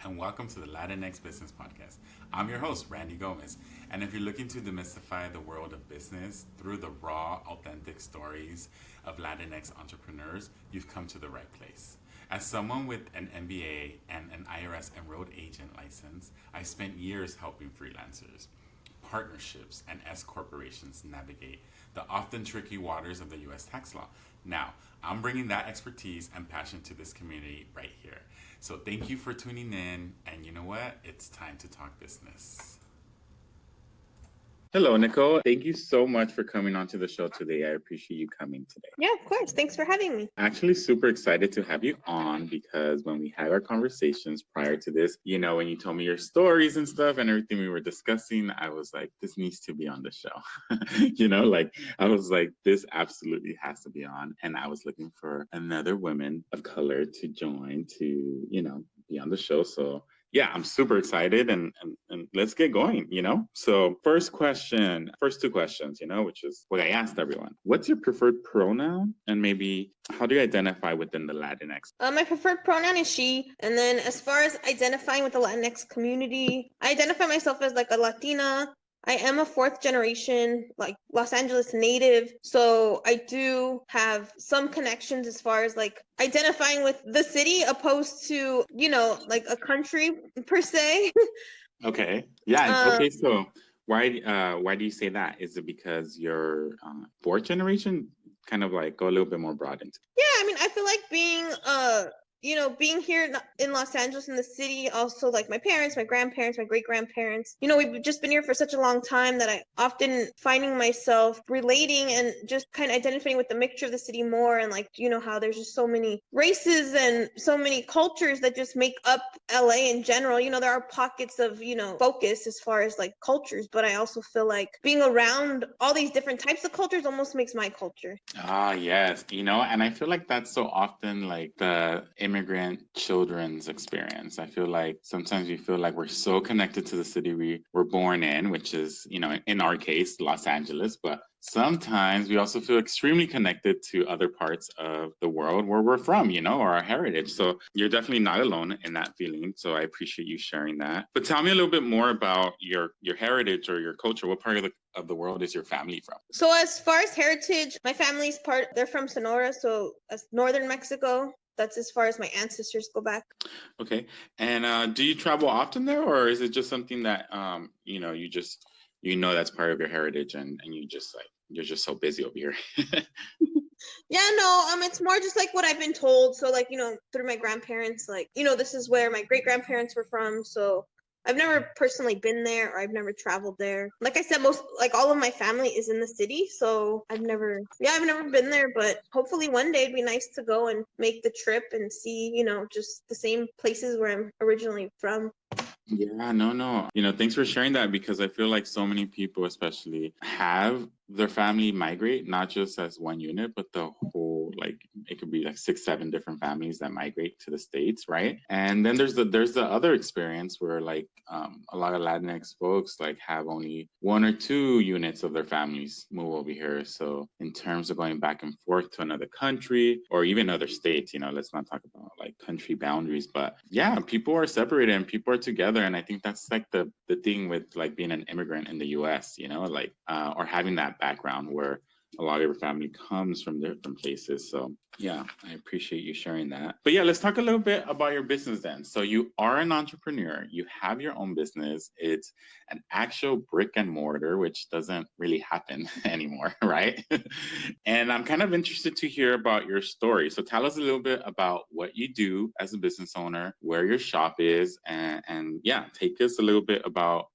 and welcome to the LatinX Business Podcast. I'm your host, Randy Gomez, and if you're looking to demystify the world of business through the raw, authentic stories of Latinx entrepreneurs, you've come to the right place. As someone with an MBA and an IRS enrolled agent license, I spent years helping freelancers, partnerships, and S corporations navigate the often tricky waters of the U.S. tax law. Now, I'm bringing that expertise and passion to this community right here. So thank you for tuning in, and you know what? It's time to talk business. Hello, Nicole. Thank you so much for coming onto the show today. I appreciate you coming today. Yeah, of course. Thanks for having me. Actually, super excited to have you on because when we had our conversations prior to this, when you told me your stories and stuff and everything we were discussing, I was like, this needs to be on the show. I was like, this absolutely has to be on. And I was looking for another woman of color to join to, be on the show. So yeah, I'm super excited and let's get going, So first two questions, which is what I asked everyone. What's your preferred pronoun and maybe how do you identify within the Latinx? My preferred pronoun is she. And then as far as identifying with the Latinx community, I identify myself as like a Latina. I am a fourth generation, like Los Angeles native. So I do have some connections as far as like identifying with the city opposed to, like a country per se. Okay. Yeah. Okay. So why do you say that? Is it because you're fourth generation? Kind of like go a little bit more broad into. Yeah, I mean, I feel like being here in Los Angeles in the city, also like my parents, my grandparents, my great-grandparents, we've just been here for such a long time that I often finding myself relating and just kind of identifying with the mixture of the city more and like, how there's just so many races and so many cultures that just make up LA in general. There are pockets of, focus as far as like cultures, but I also feel like being around all these different types of cultures almost makes my culture. Ah, yes. And I feel like that's so often like the immigrant children's experience. I feel like sometimes we feel like we're so connected to the city we were born in, which is, in our case, Los Angeles, but sometimes we also feel extremely connected to other parts of the world where we're from, or our heritage. So you're definitely not alone in that feeling. So I appreciate you sharing that. But tell me a little bit more about your heritage or your culture. What part of the world is your family from? So as far as heritage, my family's they're from Sonora, so that's northern Mexico. That's as far as my ancestors go back. Okay. And do you travel often there, or is it just something that that's part of your heritage and you just like you're just so busy over here? Yeah, no, it's more just like what I've been told. So like, through my grandparents, like, this is where my great-grandparents were from. So I've never personally been there or I've never traveled there. Like I said, all of my family is in the city. So I've never been there, but hopefully one day it'd be nice to go and make the trip and see, just the same places where I'm originally from. Yeah, no. Thanks for sharing that because I feel like so many people especially have their family migrate, not just as one unit, but the whole, like it could be like 6-7 different families that migrate to the States, right? And then there's the other experience where like a lot of Latinx folks like have only 1 or 2 units of their families move over here. So in terms of going back and forth to another country or even other states, let's not talk about like country boundaries, but yeah, people are separated and people are together. And I think that's like the thing with like being an immigrant in the US, or having that background where a lot of your family comes from different places. So yeah, I appreciate you sharing that. But yeah, let's talk a little bit about your business then. So you are an entrepreneur, you have your own business. It's an actual brick and mortar, which doesn't really happen anymore, right? And I'm kind of interested to hear about your story. So tell us a little bit about what you do as a business owner, where your shop is, and yeah, take us a little bit about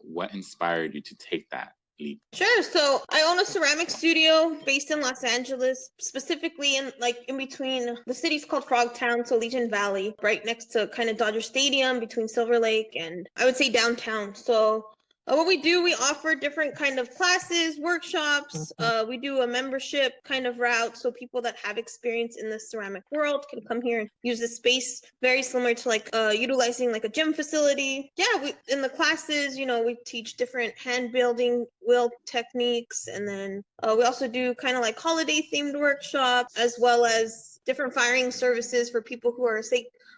what inspired you to take that leap. Sure. So I own a ceramic studio based in Los Angeles, specifically in between the city's called Frogtown, so Legion Valley, right next to kind of Dodger Stadium, between Silver Lake and I would say downtown. So what we do, we offer different kind of classes, workshops. We do a membership kind of route, so people that have experience in the ceramic world can come here and use the space, very similar to like utilizing like a gym facility. Yeah, in the classes, we teach different hand building wheel techniques, and then we also do kind of like holiday themed workshops, as well as different firing services for people who are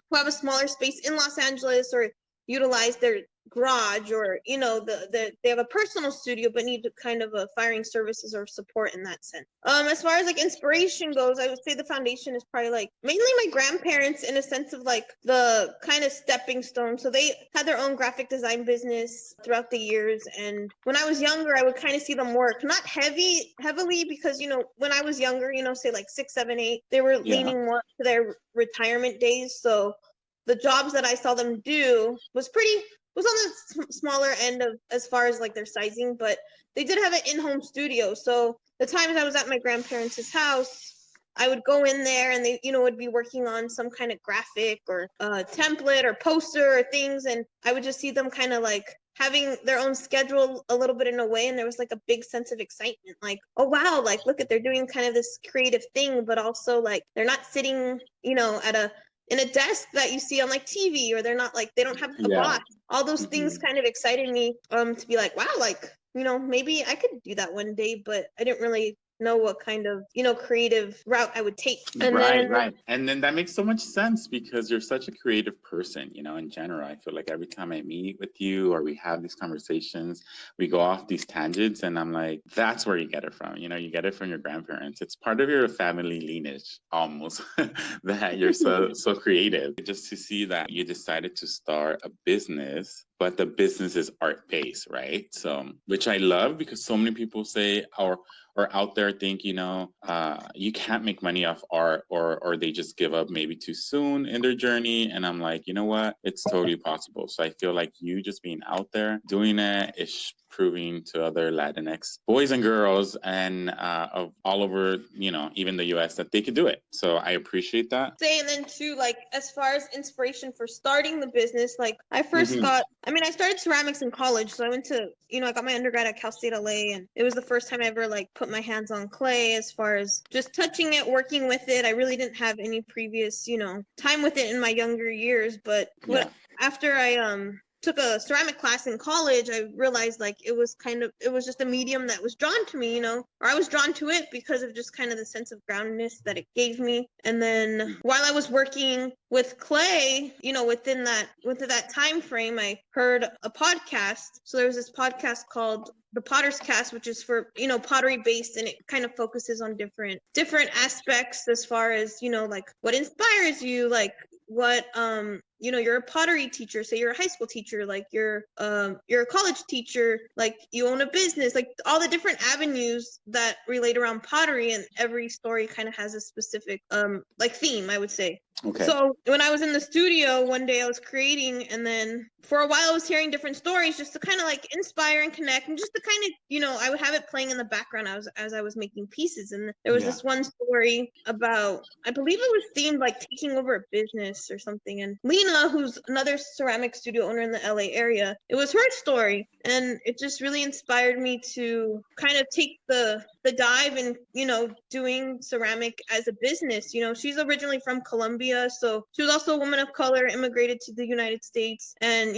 who have a smaller space in Los Angeles or utilize their garage, or they have a personal studio but need kind of a firing services or support in that sense. As far as like inspiration goes, I would say the foundation is probably like mainly my grandparents, in a sense of like the kind of stepping stone. So they had their own graphic design business throughout the years, and when I was younger I would kind of see them work, not heavily, because when I was younger, say like 6, 7, 8, they were leaning more to their retirement days. So the jobs that I saw them do was on the smaller end of as far as like their sizing, but they did have an in-home studio. So the times I was at my grandparents' house, I would go in there and they, would be working on some kind of graphic or template or poster or things. And I would just see them kind of like having their own schedule a little bit in a way. And there was like a big sense of excitement, like, oh, wow, like, look they're doing kind of this creative thing, but also like they're not sitting, in a desk that you see on like TV, or they're not like, they don't have a boss. All those things kind of excited me to be like, wow, like, maybe I could do that one day, but I didn't really know what kind of, creative route I would take. And right. And then that makes so much sense, because you're such a creative person, in general. I feel like every time I meet with you or we have these conversations, we go off these tangents, and I'm like, that's where you get it from. You get it from your grandparents. It's part of your family lineage almost that you're so creative. Just to see that you decided to start a business, but the business is art-based, right? So, which I love, because so many people say, or out there think, you can't make money off art, or they just give up maybe too soon in their journey. And I'm like, you know what? It's totally possible. So I feel like you just being out there doing it is proving to other Latinx boys and girls and of all over, even the US, that they could do it. So I appreciate that. And then too, like, as far as inspiration for starting the business, like I first I started ceramics in college. So I went to, I got my undergrad at Cal State LA, and it was the first time I ever like put my hands on clay, as far as just touching it, working with it. I really didn't have any previous, time with it in my younger years. But after I took a ceramic class in college, I realized like it was just a medium that was drawn to me, or I was drawn to it because of just kind of the sense of groundedness that it gave me. And then while I was working with clay, within that time frame, I heard a podcast. So there was this podcast called The Potter's Cast, which is for, pottery based, and it kind of focuses on different aspects, as far as, like what inspires you, like what you're a pottery teacher, say you're a high school teacher, like you're a college teacher, like you own a business, like all the different avenues that relate around pottery, and every story kind of has a specific like theme, I would say. Okay. So when I was in the studio one day, I was creating, and then for a while I was hearing different stories just to kind of like inspire and connect, and just to kind of, I would have it playing in the background as I was making pieces. And there was this one story about, I believe it was themed like taking over a business or something. And Lena, who's another ceramic studio owner in the LA area, it was her story. And it just really inspired me to kind of take the dive and, doing ceramic as a business. She's originally from Colombia, so she was also a woman of color, immigrated to the United States. And,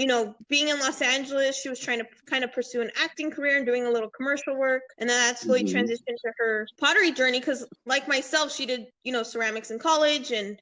being in Los Angeles, she was trying to kind of pursue an acting career and doing a little commercial work. And then that slowly transitioned to her pottery journey, because like myself, she did, ceramics in college, and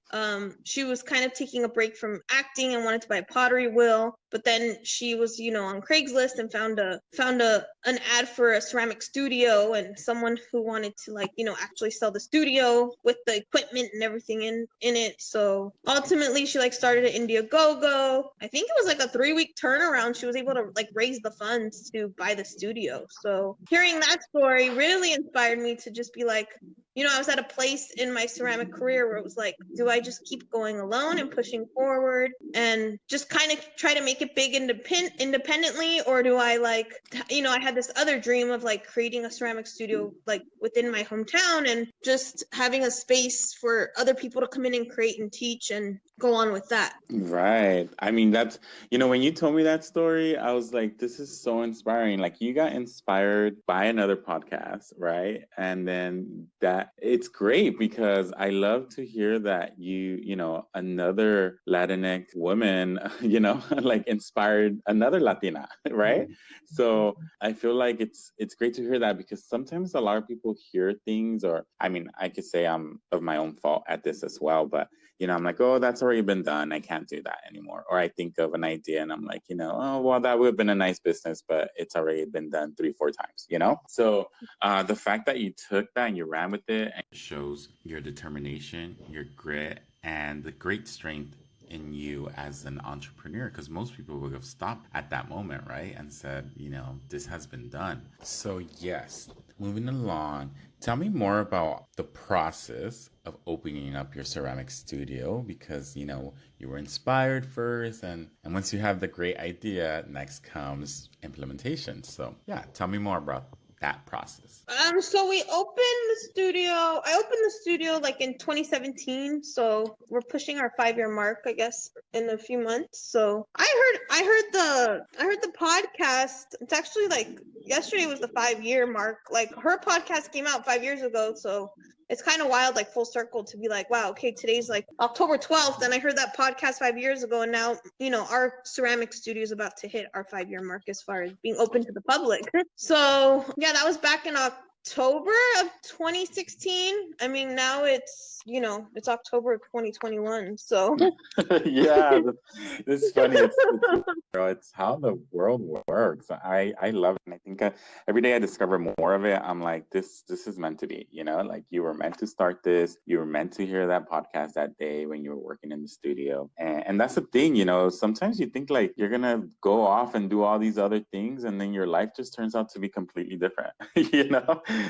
she was kind of taking a break from acting and wanted to buy a pottery wheel. But then she was, on Craigslist and found an ad for a ceramic studio, and someone who wanted to actually sell the studio with the equipment and everything in it. So ultimately she started at Indiegogo. I think it was like a 3-week turnaround. She was able to raise the funds to buy the studio. So hearing that story really inspired me to just be like, I was at a place in my ceramic career where it was like, do I just keep going alone and pushing forward and just kind of try to make it big independently, or do I I had this other dream of creating a ceramic studio within my hometown, and just having a space for other people to come in and create and teach and go on with that. Right. I mean, that's, when you told me that story, I was like, this is so inspiring. Like, you got inspired by another podcast, right? And then it's great, because I love to hear that another Latinx woman, inspired another Latina, right? So I feel like it's great to hear that, because sometimes a lot of people hear things, or, I mean, I could say I'm of my own fault at this as well, but I'm like, oh, that's already been done. I can't do that anymore. Or I think of an idea and I'm like, oh, well, that would have been a nice business, but it's already been done 3, 4 times. So the fact that you took that and you ran with it and shows your determination, your grit, and the great strength in you as an entrepreneur, because most people would have stopped at that moment, right? And said, this has been done. So yes, moving along, tell me more about the process of opening up your ceramic studio, because you were inspired first, and once you have the great idea, next comes implementation. So yeah, tell me more about that process. So we opened the studio. I opened the studio like in 2017. So we're pushing our 5-year mark, I guess, in a few months. So I heard the podcast. It's actually like yesterday was the 5-year mark. Like her podcast came out 5 years ago. So it's kind of wild, like full circle to be like, wow, okay, today's like October 12th. And I heard that podcast 5 years ago. And now, our ceramic studio is about to hit our 5-year mark as far as being open to the public. So yeah, that was back in October of 2016. I mean, now it's October of 2021. So Yeah, it's funny. It's how the world works. I love it. And I think every day I discover more of it. I'm like, this is meant to be, like you were meant to start this. You were meant to hear that podcast that day when you were working in the studio. And that's the thing, sometimes you think like you're going to go off and do all these other things, and then your life just turns out to be completely different,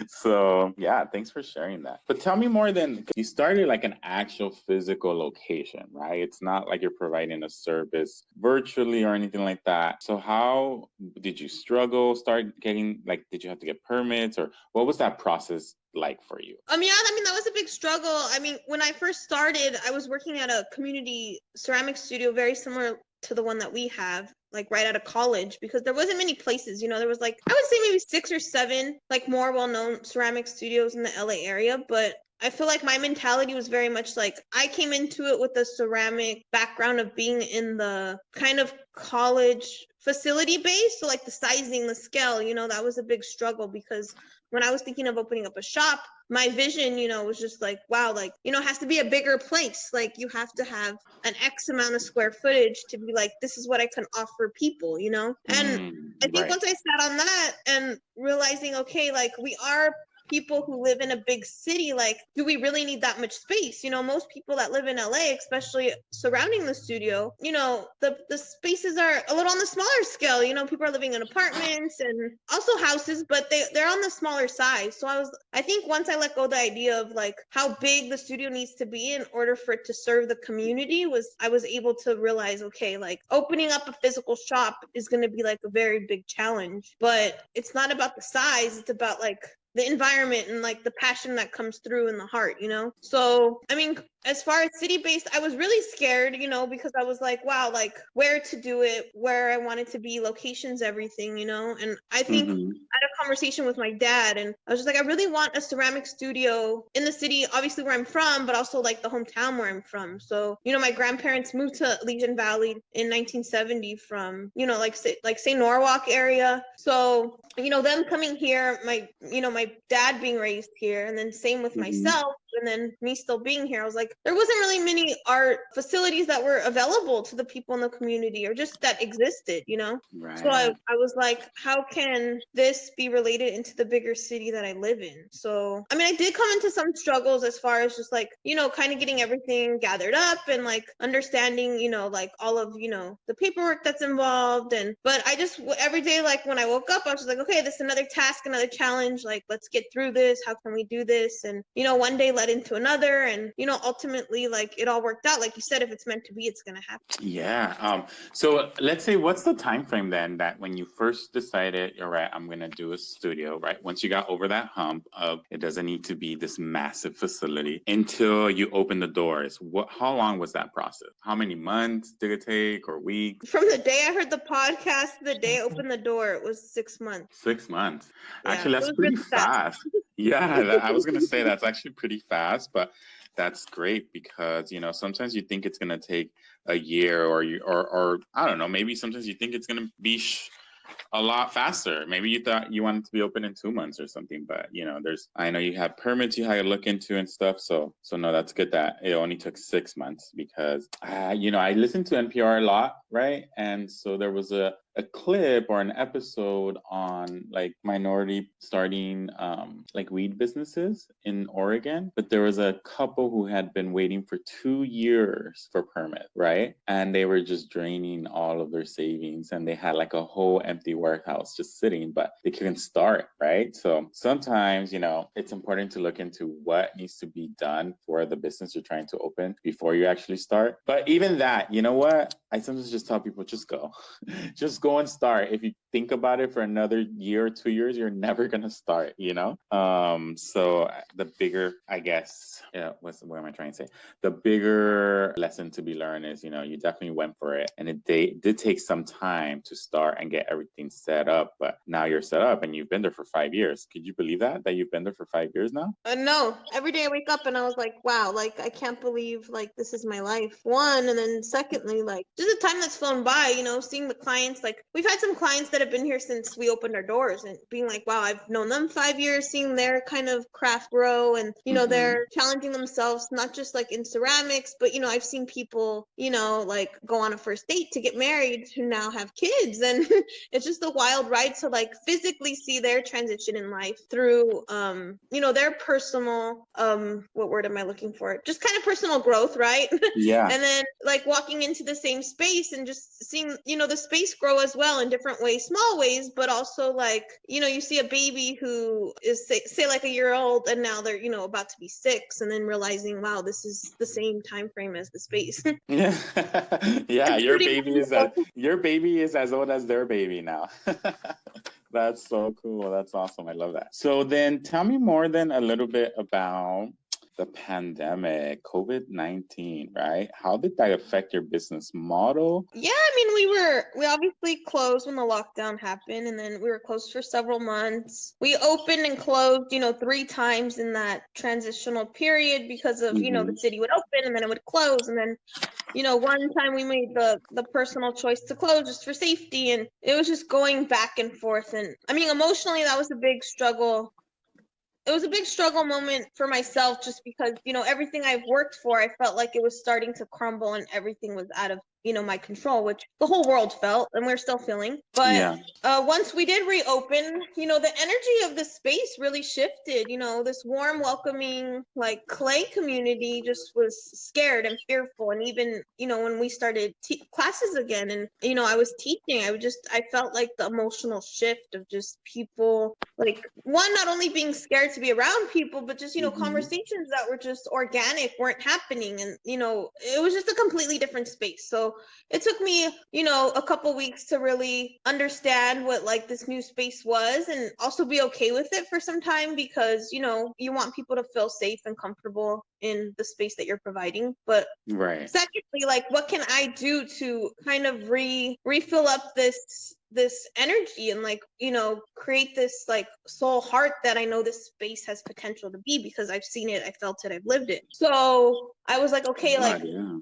So yeah, thanks for sharing that. But tell me more then. You started like an actual physical location, right? It's not like you're providing a service virtually or anything like that. So how did you struggle? Did you have to get permits, or what was that process like for you? Yeah, that was a big struggle. I mean, when I first started, I was working at a community ceramic studio very similar to the one that we have, like right out of college, because there wasn't many places. There was like, I would say maybe 6 or 7 like more well-known ceramic studios in the LA area, but I feel like my mentality was very much like I came into it with a ceramic background of being in the kind of college facility base. So like the sizing, the scale, that was a big struggle, because when I was thinking of opening up a shop, my vision, was just like, wow, like, it has to be a bigger place. Like you have to have an X amount of square footage to be like, this is what I can offer people, And I think right. once I sat on that and realizing, okay, like we are people who live in a big city, like, do we really need that much space? Most people that live in LA, especially surrounding the studio, the spaces are a little on the smaller scale. People are living in apartments and also houses, but they're on the smaller size. So I think once I let go the idea of like how big the studio needs to be in order for it to serve the community, I was able to realize, okay, like opening up a physical shop is going to be like a very big challenge, but it's not about the size. It's about like the environment and like the passion that comes through in the heart, So, I mean, as far as city-based, I was really scared, because I was like, wow, like where to do it, where I wanted to be, locations, everything, And I think I had a conversation with my dad, and I was just like, I really want a ceramic studio in the city, obviously where I'm from, but also like the hometown where I'm from. So, my grandparents moved to Legion Valley in 1970 from, like say Norwalk area. So, them coming here, my dad being raised here, and then same with myself, and then me still being here, I was like, there wasn't really many art facilities that were available to the people in the community, or just that existed, Right. So I was like, how can this be related into the bigger city that I live in? So, I mean, I did come into some struggles as far as just like, kind of getting everything gathered up and like understanding, like all of, the paperwork that's involved. But I just, every day, like when I woke up, I was just like, okay, this is another task, another challenge. Like, let's get through this. How can we do this? And, one day led into another, and, ultimately, like it all worked out. Like you said, if it's meant to be, it's going to happen. Yeah. So let's say, what's the time frame then that when you first decided, all right, I'm going to do a studio, right? Once you got over that hump of it doesn't need to be this massive facility until you open the doors, how long was that process? How many months did it take, or weeks? From the day I heard the podcast, the day I opened the door, it was 6 months. 6 months. Yeah, actually, that's pretty really fast. Yeah, I was going to say that's actually pretty fast, but that's great because, sometimes you think it's going to take a year or I don't know, maybe sometimes you think it's going to be a lot faster. Maybe you thought you wanted to be open in 2 months or something, but I know you have permits you had to look into and stuff. So no, that's good that it only took 6 months because I listen to NPR a lot, right? And so there was a clip or an episode on like minority starting like weed businesses in Oregon, but there was a couple who had been waiting for 2 years for permit, right? And they were just draining all of their savings, and they had like a whole empty warehouse just sitting, but they couldn't start, right? So sometimes it's important to look into what needs to be done for the business you're trying to open before you actually start. But even that, you know what, I sometimes just tell people, just go just go and start. If you think about it for another year or 2 years, you're never gonna start, so the bigger, I guess, what am I trying to say, the bigger lesson to be learned is you definitely went for it, and it did take some time to start and get everything set up, but now you're set up and you've been there for 5 years. Could you believe that you've been there for 5 years now? No, every day I wake up and I was like, wow, like I can't believe like this is my life. One, and then secondly, like just the time that's flown by, seeing the clients, like we've had some clients that have been here since we opened our doors, and being like, wow, I've known them 5 years, seeing their kind of craft grow, and they're challenging themselves, not just like in ceramics, but I've seen people, like go on a first date to get married who now have kids, and it's just a wild ride to like physically see their transition in life through their personal what word am I looking for, just kind of personal growth, right? Yeah. And then like walking into the same space and just seeing the space grow as well in different ways, small ways, but also like you see a baby who is say like a year old, and now they're about to be 6, and then realizing, wow, this is the same time frame as the space. Yeah. Yeah, your baby is as old as their baby now. That's so cool. That's awesome. I love that. So then tell me more than a little bit about the pandemic, COVID-19, right? How did that affect your business model? Yeah, I mean, we obviously closed when the lockdown happened, and then we were closed for several months. We opened and closed, 3 times in that transitional period because of, the city would open and then it would close. And then, one time we made the personal choice to close just for safety, and it was just going back and forth. And I mean, emotionally, that was a big struggle. It was a big struggle moment for myself, just because, everything I've worked for, I felt like it was starting to crumble and everything was out of, my control, which the whole world felt, and we're still feeling. But Yeah. Once we did reopen, the energy of the space really shifted. This warm, welcoming, like clay community just was scared and fearful. And even, when we started classes again, and, I was teaching, I felt like the emotional shift of just people, like, one, not only being scared to be around people, but just, conversations that were just organic weren't happening. And, it was just a completely different space. So it took me, a couple weeks to really understand what like this new space was, and also be okay with it for some time, because, you want people to feel safe and comfortable in the space that you're providing. But right. Secondly, like, what can I do to kind of refill up this energy and like create this like soul heart that I know this space has potential to be, because I've seen it, I felt it, I've lived it. So I was like, okay, like, yeah.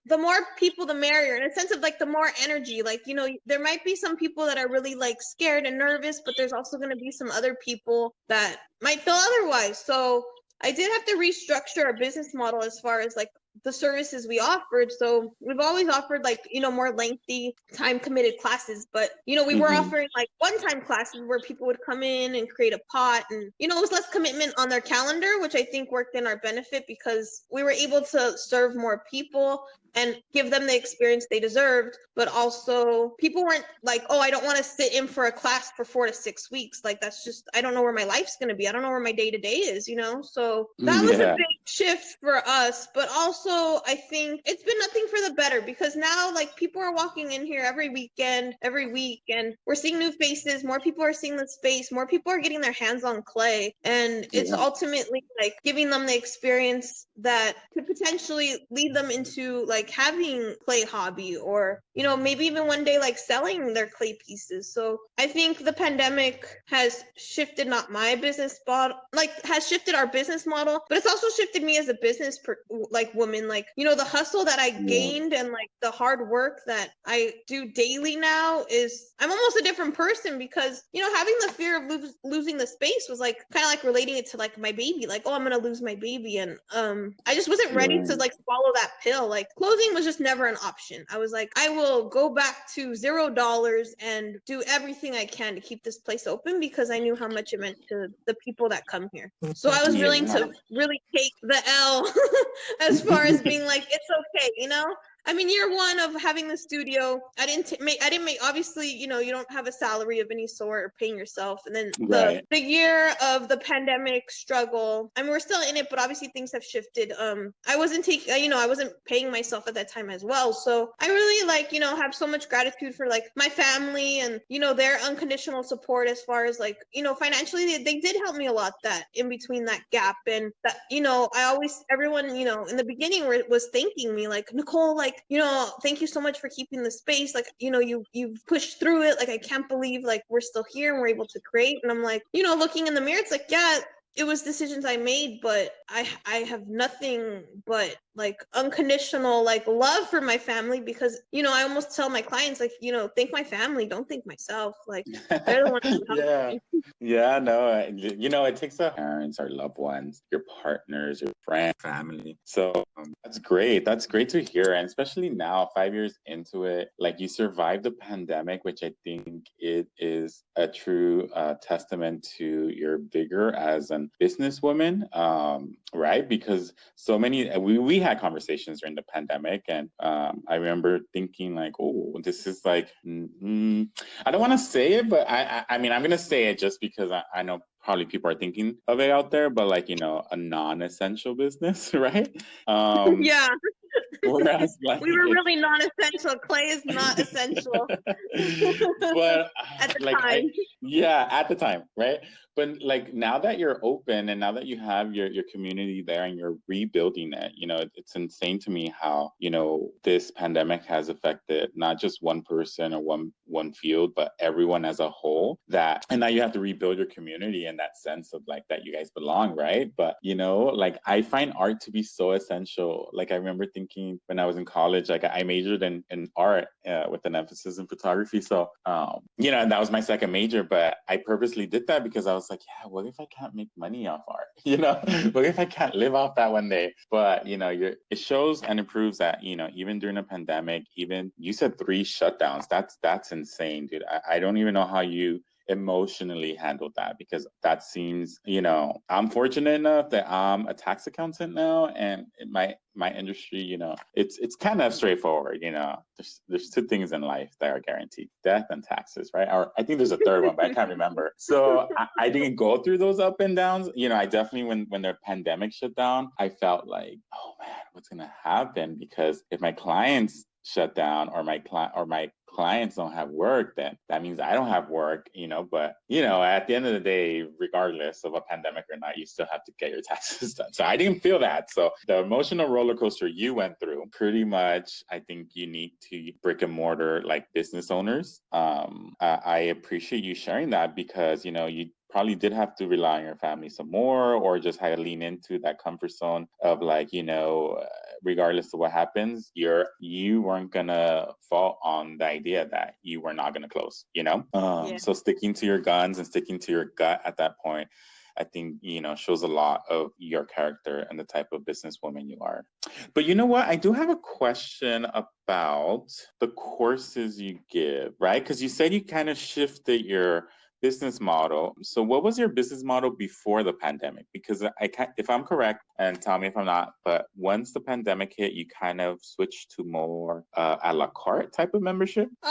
the more people the merrier, in a sense of like the more energy. Like, there might be some people that are really like scared and nervous, but there's also going to be some other people that might feel otherwise. So I did have to restructure our business model as far as like the services we offered. So we've always offered like, more lengthy time committed classes, but, we were offering like one-time classes where people would come in and create a pot, and, it was less commitment on their calendar, which I think worked in our benefit, because we were able to serve more people and give them the experience they deserved. But also people weren't like, oh, I don't want to sit in for a class for 4 to 6 weeks. Like, that's just, I don't know where my life's going to be. I don't know where my day-to-day is, So that was a big shift for us. But also I think it's been nothing for the better, because now like people are walking in here every weekend, every week, and we're seeing new faces. More people are seeing the space. More people are getting their hands on clay. And it's ultimately like giving them the experience that could potentially lead them into like like having clay hobby, or, you know, maybe even one day like selling their clay pieces. So I think the pandemic has shifted not my business model, like has shifted our business model, but it's also shifted me as a like woman. Like, you know, the hustle that I gained and like the hard work that I do daily now is, I'm almost a different person, because, you know, having the fear of losing the space was like kind of like relating it to like my baby, like, oh, I'm gonna lose my baby. And I just wasn't ready to like swallow that pill. Like closing was just never an option. I was like, I will go back to $0 and do everything I can to keep this place open, because I knew how much it meant to the people that come here. So I was willing to really take the L as far as being like, it's okay, you know? I mean, year one of having the studio, I didn't make, obviously, you know, you don't have a salary of any sort or paying yourself. And then the year of the pandemic struggle, I mean, we're still in it, but obviously things have shifted. I wasn't I wasn't paying myself at that time as well. So I really like, you know, have so much gratitude for like my family and, you know, their unconditional support as far as like, you know, financially, they did help me a lot that in between that gap. And that, you know, everyone, you know, in the beginning was thanking me like, Nicole, like, you know, thank you so much for keeping the space. Like, you know, you've pushed through it. Like, I can't believe like we're still here and we're able to create. And I'm like, you know, looking in the mirror, it's like, yeah, it was decisions I made, but I have nothing but like unconditional like love for my family, because, you know, I almost tell my clients like, you know, thank my family, don't thank myself. Like they're the ones who helped me. Yeah, no, you know, it takes our parents, our loved ones, your partners, your friends, family. So that's great. That's great to hear. And especially now, 5 years into it, like you survived the pandemic, which I think it is a true testament to your vigor as an businesswoman, right? Because so many, we had conversations during the pandemic, and I remember thinking like, oh, this is like, I don't want to say it, but I mean, I'm going to say it just because I know probably people are thinking of it out there, but like, you know, a non-essential business, right? Yeah. Whereas, like, we were really non-essential. Clay is not essential. But at the like time. at the time, right? But like now that you're open and now that you have your community there and you're rebuilding it, you know, it's insane to me how, you know, this pandemic has affected not just one person or one field, but everyone as a whole. And now you have to rebuild your community in that sense of like that you guys belong, right? But you know, like I find art to be so essential. Like I remember thinking when I was in college, like I majored in art with an emphasis in photography. So you know, and that was my second major, but I purposely did that because I was like, yeah, what if I can't make money off art? You know, what if I can't live off that one day? But you know, it shows and it proves that, you know, even during a pandemic, even you said 3 shutdowns, that's insane, dude. I don't even know how you emotionally handled that, because that seems, you know, I'm fortunate enough that I'm a tax accountant now, and my industry, you know, it's kind of straightforward. You know, there's 2 things in life that are guaranteed: death and taxes, right? Or I think there's a third one, but I can't remember. So I didn't go through those up and downs. You know, I definitely, when the pandemic shut down, I felt like, oh man, what's gonna happen? Because if my clients shut down or my clients don't have work, then that means I don't have work, you know. But you know, at the end of the day, regardless of a pandemic or not, you still have to get your taxes done. So I didn't feel that. So the emotional roller coaster you went through, pretty much, I think, unique to brick and mortar like business owners. I appreciate you sharing that, because you know, you probably did have to rely on your family some more, or just had to lean into that comfort zone of like, you know, regardless of what happens, you weren't gonna fall on the idea that you were not gonna close, you know? So sticking to your guns and sticking to your gut at that point, I think, you know, shows a lot of your character and the type of businesswoman you are. But you know what? I do have a question about the courses you give, right? Because you said you kind of shifted your business model. So what was your business model before the pandemic? Because I can't, if I'm correct, and tell me if I'm not, but once the pandemic hit, you kind of switched to more a la carte type of membership? No,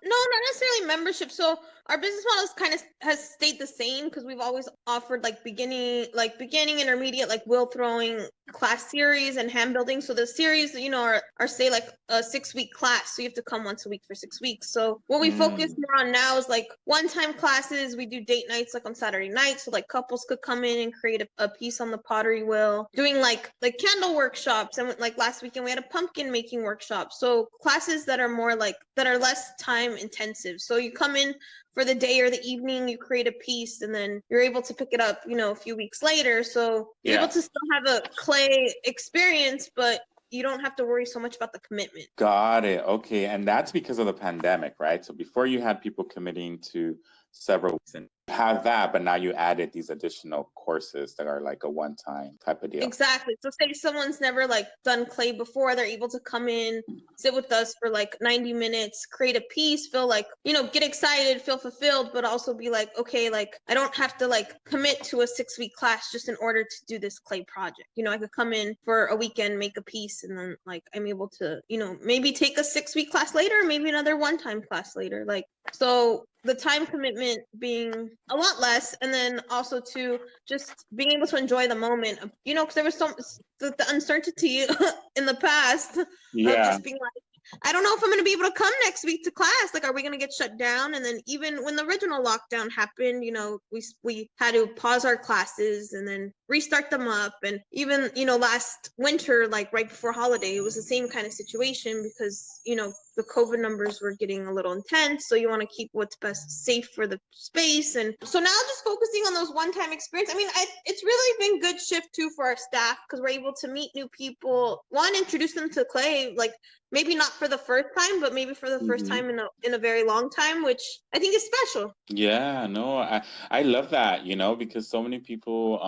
not necessarily membership. So our business model is kind of has stayed the same, because we've always offered like beginning, intermediate, like wheel throwing class series and hand building. So the series, are say like a 6-week class. So you have to come once a week for 6 weeks. So what we focus more on now is like one-time classes. We do date nights like on Saturday nights. So like couples could come in and create a piece on the pottery wheel, doing like candle workshops. And like last weekend we had a pumpkin making workshop. So classes that are more like, that are less time intensive. So you come in for the day or the evening, you create a piece, and then you're able to pick it up, a few weeks later. So you're able to still have a clay experience, but you don't have to worry so much about the commitment. Got it. Okay. And that's because of the pandemic, right? So before you had people committing to several weeks and have that, but now you added these additional courses that are like a one-time type of deal. Exactly. So say someone's never like done clay before, they're able to come in, sit with us for like 90 minutes, create a piece, feel like, get excited, feel fulfilled, but also be like, okay, like I don't have to like commit to a 6-week class just in order to do this clay project. I could come in for a weekend, make a piece, and then like I'm able to, maybe take a 6-week class later, maybe another one-time class later. Like, so the time commitment being a lot less, and then also to just being able to enjoy the moment, because there was the uncertainty in the past of just being like, I don't know if I'm going to be able to come next week to class. Like, are we going to get shut down? And then even when the original lockdown happened, we had to pause our classes and then restart them up. And even, last winter, like right before holiday, it was the same kind of situation because, the COVID numbers were getting a little intense. So you want to keep what's best safe for the space. And so now just focusing on those one-time experience. I mean, it's really been good shift too for our staff because we're able to meet new people, introduce them to clay, like maybe not for the first time, but maybe for the first time in a very long time, which I think is special. Yeah, no, I love that, because so many people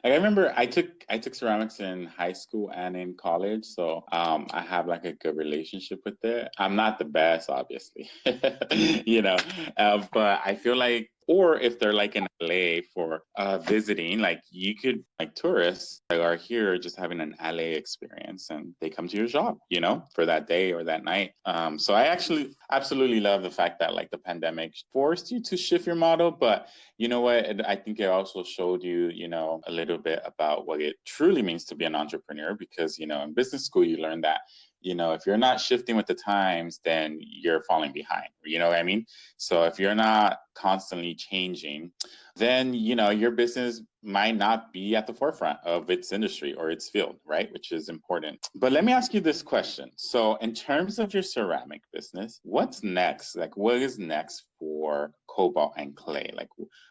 like I remember I took ceramics in high school and in college, so I have like a good relationship with it. I'm not the best, obviously, but I feel like, or if they're like in LA for visiting, like you could, like tourists that are here just having an LA experience and they come to your shop, for that day or that night. So I actually absolutely love the fact that like the pandemic forced you to shift your model, but you know what? I think it also showed you, a little bit about what it truly means to be an entrepreneur because, in business school, you learn that, if you're not shifting with the times, then you're falling behind. You know what I mean? So if you're not constantly changing, then, your business might not be at the forefront of its industry or its field, right? Which is important. But let me ask you this question. So in terms of your ceramic business, what's next? Like, what is next for Cobalt and Clay? Like,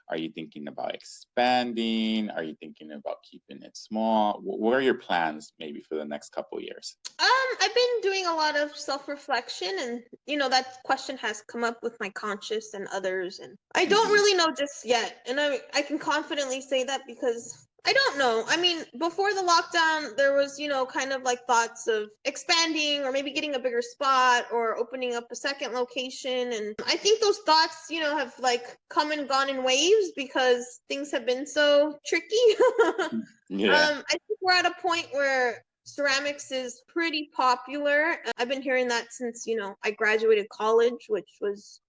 are you thinking about expanding? Are you thinking about keeping it small? What are your plans maybe for the next couple of years? I've been doing a lot of self-reflection, and that question has come up with my conscious and others, and I don't really know just yet. And I can confidently say that because I don't know. I mean, before the lockdown, there was, kind of like thoughts of expanding or maybe getting a bigger spot or opening up a second location. And I think those thoughts, have like come and gone in waves because things have been so tricky. I think we're at a point where ceramics is pretty popular. I've been hearing that since, I graduated college, which was,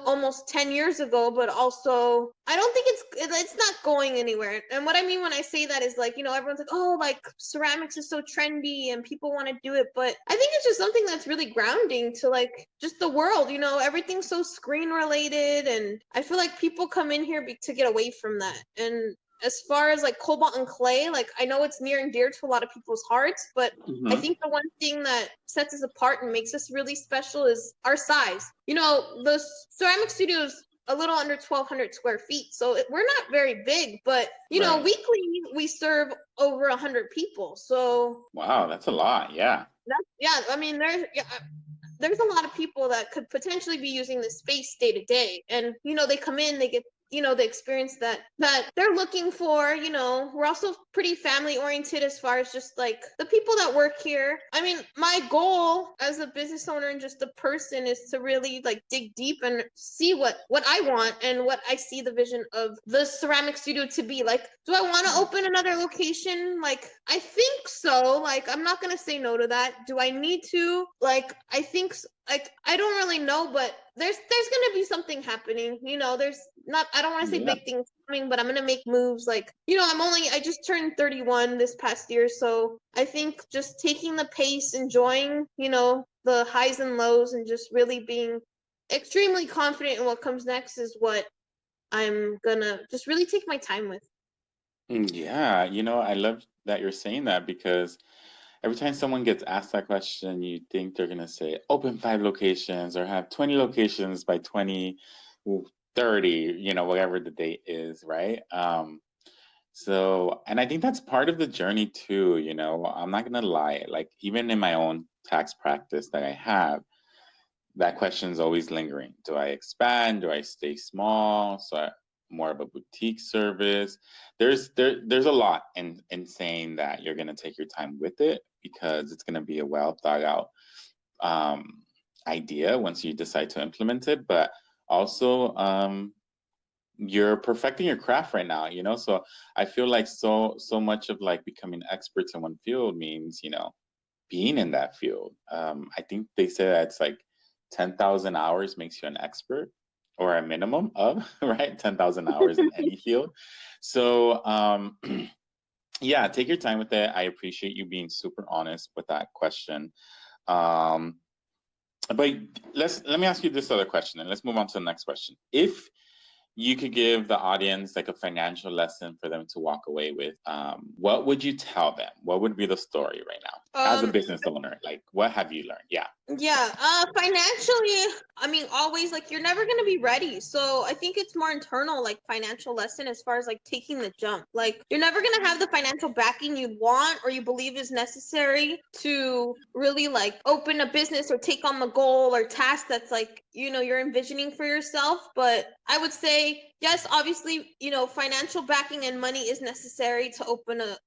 almost 10 years ago, but also I don't think it's not going anywhere. And what I mean when I say that is like, everyone's like, oh, like ceramics is so trendy and people want to do it. But I think it's just something that's really grounding to like just the world, everything's so screen related. And I feel like people come in here to get away from that. And as far as like cobalt and clay, like I know it's near and dear to a lot of people's hearts, but I think the one thing that sets us apart and makes us really special is our size. The ceramic studio is a little under 1,200 square feet, so we're not very big, but weekly we serve over 100 people. So wow, that's a lot. Yeah. I mean, there's a lot of people that could potentially be using this space day to day, and they come in, they get the experience that they're looking for. We're also pretty family oriented as far as just like the people that work here. I mean, my goal as a business owner and just a person is to really like dig deep and see what I want and what I see the vision of the ceramic studio to be. Like, do I want to open another location? Like, I think so. Like, I'm not going to say no to that. Do I need to? Like, I think like I don't really know, but there's gonna be something happening. There's not, I don't want to say Yeah. big things coming, but I'm gonna make moves. Like, I just turned 31 this past year, so I think just taking the pace, enjoying, the highs and lows, and just really being extremely confident in what comes next is what I'm gonna just really take my time with. Yeah, I love that you're saying that because every time someone gets asked that question, you think they're going to say open 5 locations or have 20 locations by 2030, whatever the date is, right? And I think that's part of the journey too, I'm not going to lie. Like, even in my own tax practice that I have, that question is always lingering. Do I expand? Do I stay small? More of a boutique service. There's a lot in saying that you're gonna take your time with it because it's gonna be a well thought out idea once you decide to implement it. But also you're perfecting your craft right now, So I feel like so much of like becoming experts in one field means, being in that field. I think they say that it's like 10,000 hours makes you an expert, or a minimum of, right? 10,000 hours in any field. So, yeah, take your time with it. I appreciate you being super honest with that question. But let me ask you this other question, and let's move on to the next question. If you could give the audience like a financial lesson for them to walk away with, what would you tell them? What would be the story right now as a business owner? Like, what have you learned? Yeah. Financially, I mean, always, like, you're never going to be ready. So I think it's more internal, like, financial lesson as far as like taking the jump. Like, you're never going to have the financial backing you want or you believe is necessary to really like open a business or take on the goal or task that's like, you're envisioning for yourself. But I would say, yes, obviously, financial backing and money is necessary to open a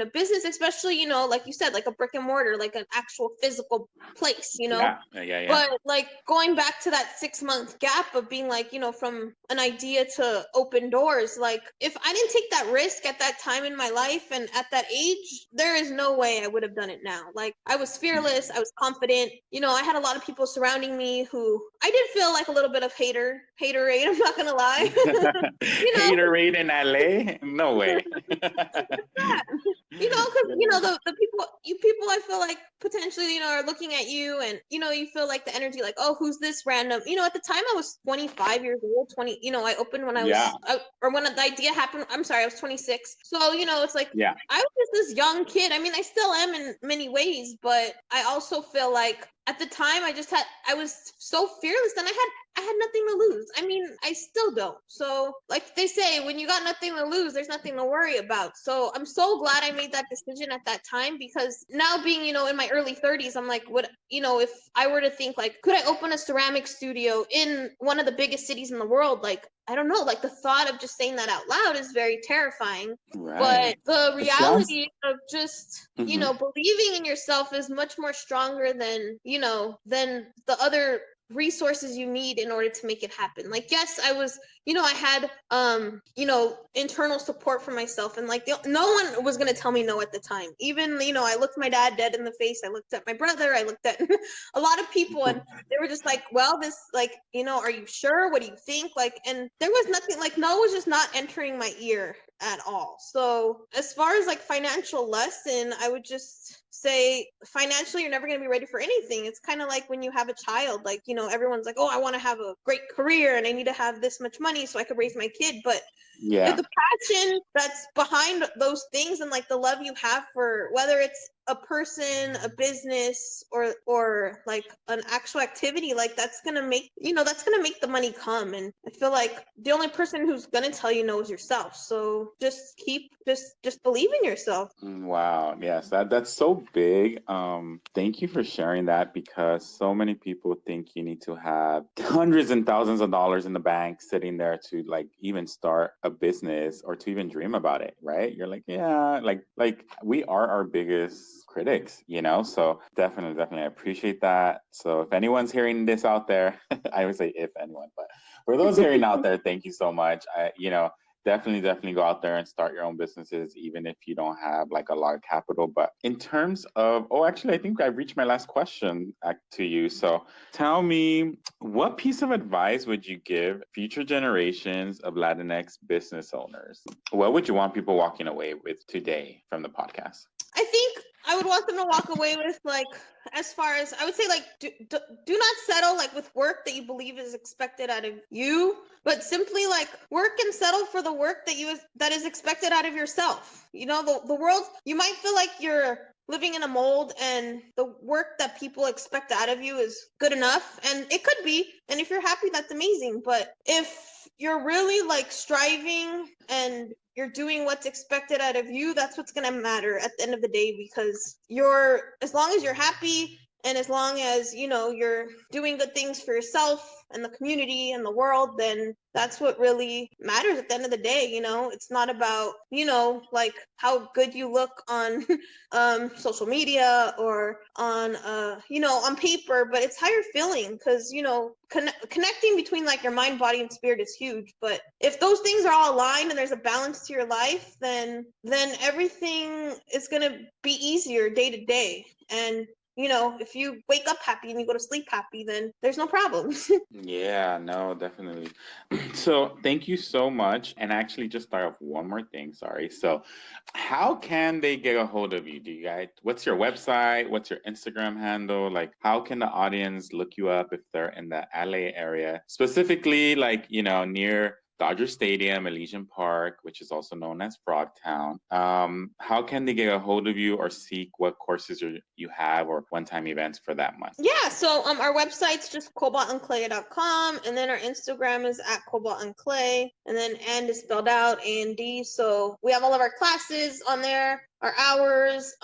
business, especially, like you said, like a brick and mortar, like an actual physical place, Yeah. But like going back to that 6-month gap of being like, from an idea to open doors, like if I didn't take that risk at that time in my life and at that age, there is no way I would have done it now. Like, I was fearless, I was confident, I had a lot of people surrounding me who I did feel like a little bit of haterade, I'm not gonna lie. Haterade in LA? No way. Because the people I feel like potentially are looking at you, and you feel like the energy, like, oh, who's this random, at the time I was 25 years old, 20, I opened when I was or when the idea happened, I'm sorry, I was 26. So it's like, I was just this young kid. I mean, I still am in many ways, but I also feel like at the time I was so fearless, and I had nothing to lose. I mean, I still don't. So like they say, when you got nothing to lose, there's nothing to worry about. So I'm so glad I made that decision at that time, because now being, in my early 30s, I'm like, what, if I were to think like, could I open a ceramic studio in one of the biggest cities in the world? Like, I don't know, like the thought of just saying that out loud is very terrifying. Right. But the reality of just, Mhm. believing in yourself is much more stronger than, than the other resources you need in order to make it happen. Like, yes, I was, I had internal support for myself, and like no one was going to tell me no at the time. Even, I looked my dad dead in the face, I looked at my brother, I looked at a lot of people, and they were just like, well, this, like, are you sure, what do you think, like, and there was nothing, like, no was just not entering my ear at all. So as far as like financial lesson, I would just say, financially, you're never going to be ready for anything. It's kind of like when you have a child, like, everyone's like, oh, I want to have a great career and I need to have this much money so I could raise my kid. But if the passion that's behind those things, and like the love you have for, whether it's a person, a business, or like an actual activity, like that's gonna make the money come. And I feel like the only person who's gonna tell you no is yourself. So just believe in yourself. Wow. Yes, that's so big. Thank you for sharing that, because so many people think you need to have hundreds and thousands of dollars in the bank sitting there to like even start a business or to even dream about it, right? You're like, yeah, like we are our biggest critics, So definitely I appreciate that. So if anyone's hearing this out there, I would say if anyone, but for those hearing out there, thank you so much. definitely go out there and start your own businesses, even if you don't have like a lot of capital. But in terms of, oh, actually, I think I've reached my last question to you. So tell me, what piece of advice would you give future generations of Latinx business owners? What would you want people walking away with today from the podcast? I think I would want them to walk away with, like, as far as I would say, like, do not settle like with work that you believe is expected out of you, but simply like work and settle for the work that is expected out of yourself. You know, the world, you might feel like you're living in a mold and the work that people expect out of you is good enough, and it could be, and if you're happy, that's amazing. But if you're really like striving and you're doing what's expected out of you, that's what's going to matter at the end of the day, because as long as you're happy and as long as, you know, you're doing good things for yourself and the community and the world, then that's what really matters at the end of the day. You know, it's not about, you know, like how good you look on social media or on you know, on paper, but it's how you're feeling, because, you know, connecting between like your mind, body, and spirit is huge. But if those things are all aligned and there's a balance to your life, then everything is going to be easier day to day. And you know, if you wake up happy and you go to sleep happy, then there's no problem. Yeah, no, definitely. So thank you so much. And actually, just start off one more thing. Sorry. So, how can they get a hold of you? What's your website? What's your Instagram handle? Like, how can the audience look you up if they're in the LA area, specifically, like, you know, near Dodger Stadium, Elysian Park, which is also known as Frogtown? How can they get a hold of you or seek what courses you have or one-time events for that month? Yeah, so our website's just cobaltandclay.com, and then our Instagram is at cobaltandclay, and then and is spelled out A-N-D. So we have all of our classes on there, our hours.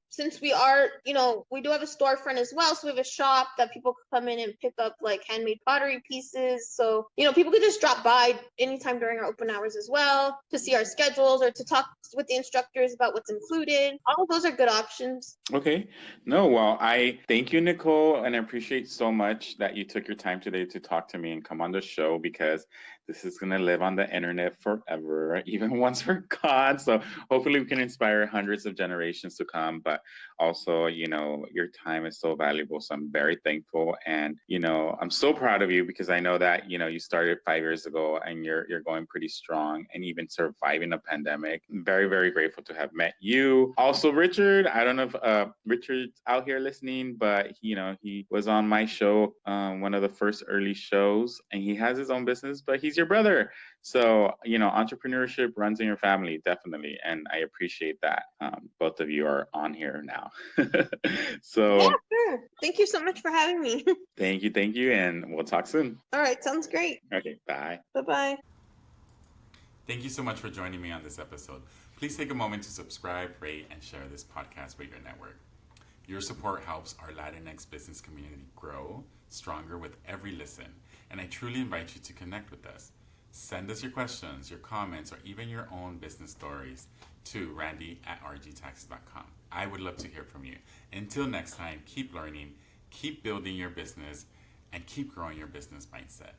Since we are, you know, we do have a storefront as well, so we have a shop that people can come in and pick up like handmade pottery pieces. So, you know, people could just drop by anytime during our open hours as well to see our schedules or to talk with the instructors about what's included. All of those are good options. Okay. No, well, I thank you, Nicole, and I appreciate so much that you took your time today to talk to me and come on the show, because this is going to live on the internet forever, even once we're gone. So hopefully we can inspire hundreds of generations to come. But also, you know, your time is so valuable. So I'm very thankful. And, you know, I'm so proud of you, because I know that, you know, you started 5 years ago and you're going pretty strong and even surviving a pandemic. Very, very grateful to have met you. Also, Richard, I don't know if Richard's out here listening, but, you know, he was on my show, one of the first early shows, and he has his own business, but he's your brother. So, you know, entrepreneurship runs in your family, definitely. And I appreciate that. Both of you are on here now. So, yeah, sure. Thank you so much for having me. Thank you. And we'll talk soon. All right. Sounds great. Okay. Bye. Bye-bye. Thank you so much for joining me on this episode. Please take a moment to subscribe, rate, and share this podcast with your network. Your support helps our Latinx business community grow stronger with every listen, and I truly invite you to connect with us. Send us your questions, your comments, or even your own business stories to randy@rgtaxes.com. I would love to hear from you. Until next time, keep learning, keep building your business, and keep growing your business mindset.